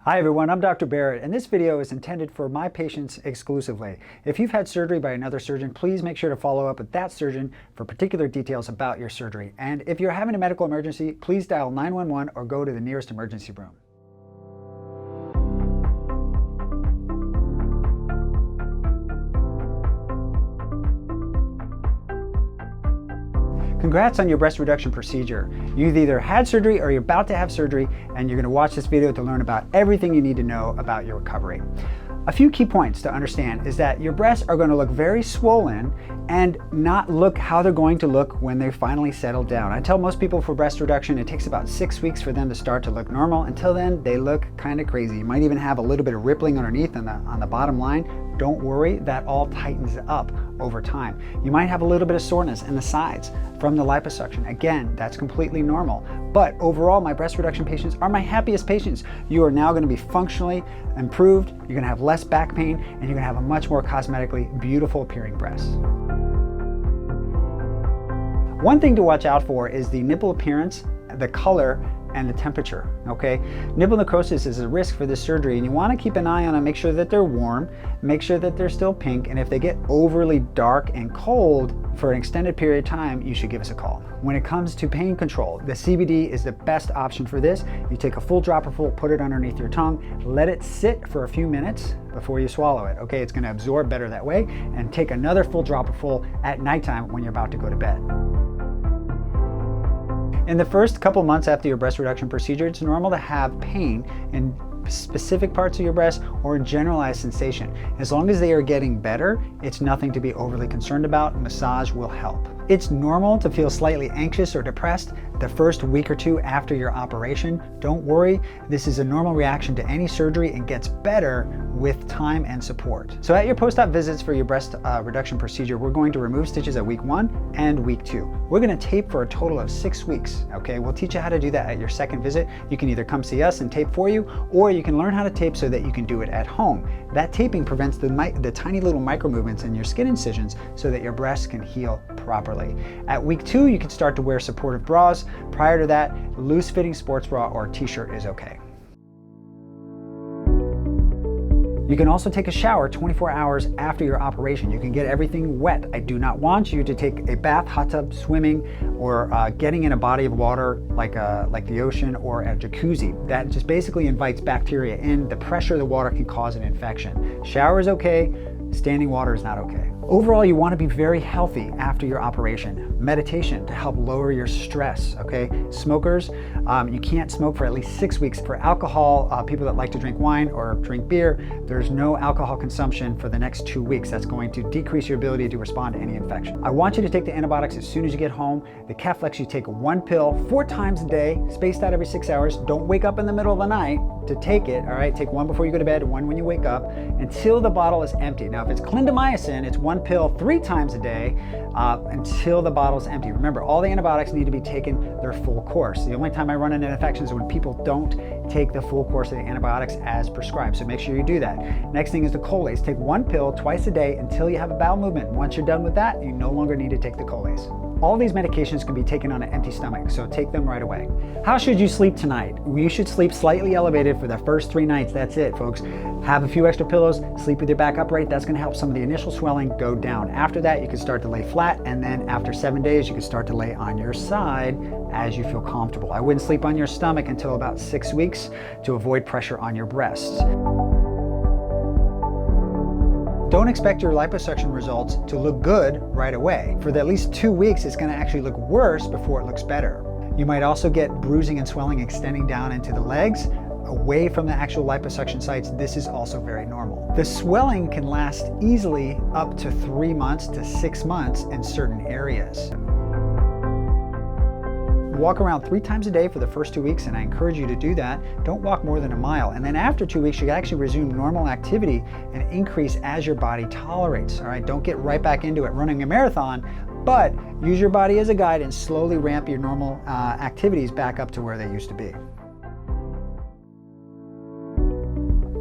Hi everyone, I'm Dr. Barrett, and this video is intended for my patients exclusively. If you've had surgery by another surgeon, please make sure to follow up with that surgeon for particular details about your surgery. And if you're having a medical emergency, please dial 911 or go to the nearest emergency room. Congrats on your breast reduction procedure. You've either had surgery or you're about to have surgery, and you're going to watch this video to learn about everything you need to know about your recovery. A few key points to understand is that your breasts are going to look very swollen and not look how they're going to look when they finally settle down. I tell most people for breast reduction it takes about 6 weeks for them to start to look normal. Until then, they look kind of crazy. You might even have a little bit of rippling underneath on the bottom line. Don't worry, that all tightens up over time. You might have a little bit of soreness in the sides from the liposuction. Again, that's completely normal. But overall, my breast reduction patients are my happiest patients. You are now going to be functionally improved, you're going to have less back pain, and you're going to have a much more cosmetically beautiful appearing breast. One thing to watch out for is the nipple appearance, the color, and the temperature, okay? Nipple necrosis is a risk for this surgery, and you want to keep an eye on them, make sure that they're warm, make sure that they're still pink, and if they get overly dark and cold for an extended period of time, you should give us a call. When it comes to pain control, the CBD is the best option for this. You take a full dropper full, put it underneath your tongue, let it sit for a few minutes before you swallow it, okay? It's gonna absorb better that way, and take another full dropper full at nighttime when you're about to go to bed. In the first couple months after your breast reduction procedure, it's normal to have pain in specific parts of your breast or generalized sensation. As long as they are getting better, it's nothing to be overly concerned about. Massage will help. It's normal to feel slightly anxious or depressed the first week or two after your operation. Don't worry, this is a normal reaction to any surgery and gets better with time and support. So at your post-op visits for your breast reduction procedure, we're going to remove stitches at week 1 and week 2. We're going to tape for a total of 6 weeks, okay? We'll teach you how to do that at your second visit. You can either come see us and tape for you, or you can learn how to tape so that you can do it at home. That taping prevents the tiny little micro movements in your skin incisions so that your breasts can heal properly. At week 2, you can start to wear supportive bras. Prior to that, loose-fitting sports bra or t-shirt is okay. You can also take a shower 24 hours after your operation. You can get everything wet. I do not want you to take a bath, hot tub, swimming, or getting in a body of water like the ocean or a jacuzzi. That just basically invites bacteria in. The pressure of the water can cause an infection. Shower is okay. Standing water is not okay. Overall, you want to be very healthy after your operation. Meditation to help lower your stress, okay? Smokers, you can't smoke for at least 6 weeks. For alcohol, people that like to drink wine or drink beer, there's no alcohol consumption for the next 2 weeks. That's going to decrease your ability to respond to any infection. I want you to take the antibiotics as soon as you get home. The Caflex, you take 1 pill 4 times a day, spaced out every 6 hours. Don't wake up in the middle of the night to take it, all right? Take 1 before you go to bed, 1 when you wake up, until the bottle is empty. Now, if it's clindamycin, it's 1 pill 3 times a day until the bottle is empty. Remember, all the antibiotics need to be taken their full course. The only time I run into infections is when people don't take the full course of the antibiotics as prescribed, so make sure you do that. Next thing is the Colace. Take 1 pill twice a day until you have a bowel movement. Once you're done with that, you no longer need to take the Colace. All these medications can be taken on an empty stomach, so take them right away. How should you sleep tonight? You should sleep slightly elevated for the first 3 nights. That's it, folks. Have a few extra pillows, sleep with your back upright. That's going to help some of the initial swelling go down. After that, you can start to lay flat, and then after 7 days, you can start to lay on your side as you feel comfortable. I wouldn't sleep on your stomach until about 6 weeks to avoid pressure on your breasts. Don't expect your liposuction results to look good right away. For at least 2 weeks, it's going to actually look worse before it looks better. You might also get bruising and swelling extending down into the legs, away from the actual liposuction sites. This is also very normal. The swelling can last easily up to 3 months to 6 months in certain areas. Walk around 3 times a day for the first 2 weeks, and I encourage you to do that. Don't walk more than a mile. And then after 2 weeks, you can actually resume normal activity and increase as your body tolerates. All right, don't get right back into it running a marathon, but use your body as a guide and slowly ramp your normal activities back up to where they used to be.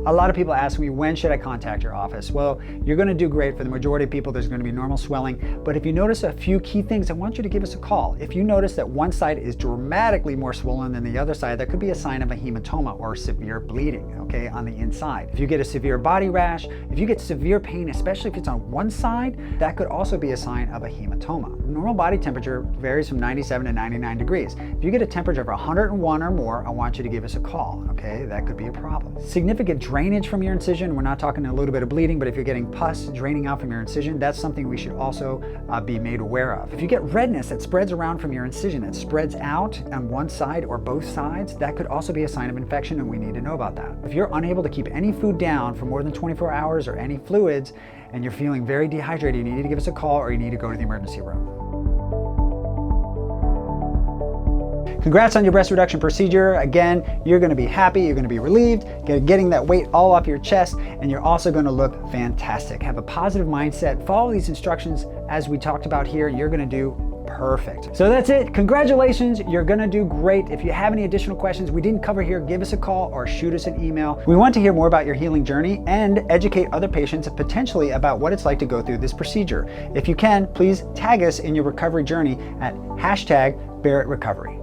A lot of people ask me, when should I contact your office? Well, you're going to do great. For the majority of people, there's going to be normal swelling. But if you notice a few key things, I want you to give us a call. If you notice that one side is dramatically more swollen than the other side, that could be a sign of a hematoma or severe bleeding, okay, on the inside. If you get a severe body rash, if you get severe pain, especially if it's on one side, that could also be a sign of a hematoma. Normal body temperature varies from 97 to 99 degrees. If you get a temperature of 101 or more, I want you to give us a call, okay? That could be a problem. Significant drainage from your incision, we're not talking a little bit of bleeding, but if you're getting pus draining out from your incision, that's something we should also be made aware of. If you get redness that spreads around from your incision, that spreads out on one side or both sides, that could also be a sign of infection, and we need to know about that. If you're unable to keep any food down for more than 24 hours or any fluids, and you're feeling very dehydrated, you need to give us a call or you need to go to the emergency room. Congrats on your breast reduction procedure. Again, you're gonna be happy, you're gonna be relieved, getting that weight all off your chest, and you're also gonna look fantastic. Have a positive mindset, follow these instructions as we talked about here, and you're gonna do perfect. So that's it. Congratulations, you're gonna do great. If you have any additional questions we didn't cover here, give us a call or shoot us an email. We want to hear more about your healing journey and educate other patients potentially about what it's like to go through this procedure. If you can, please tag us in your recovery journey at #BarrettRecovery.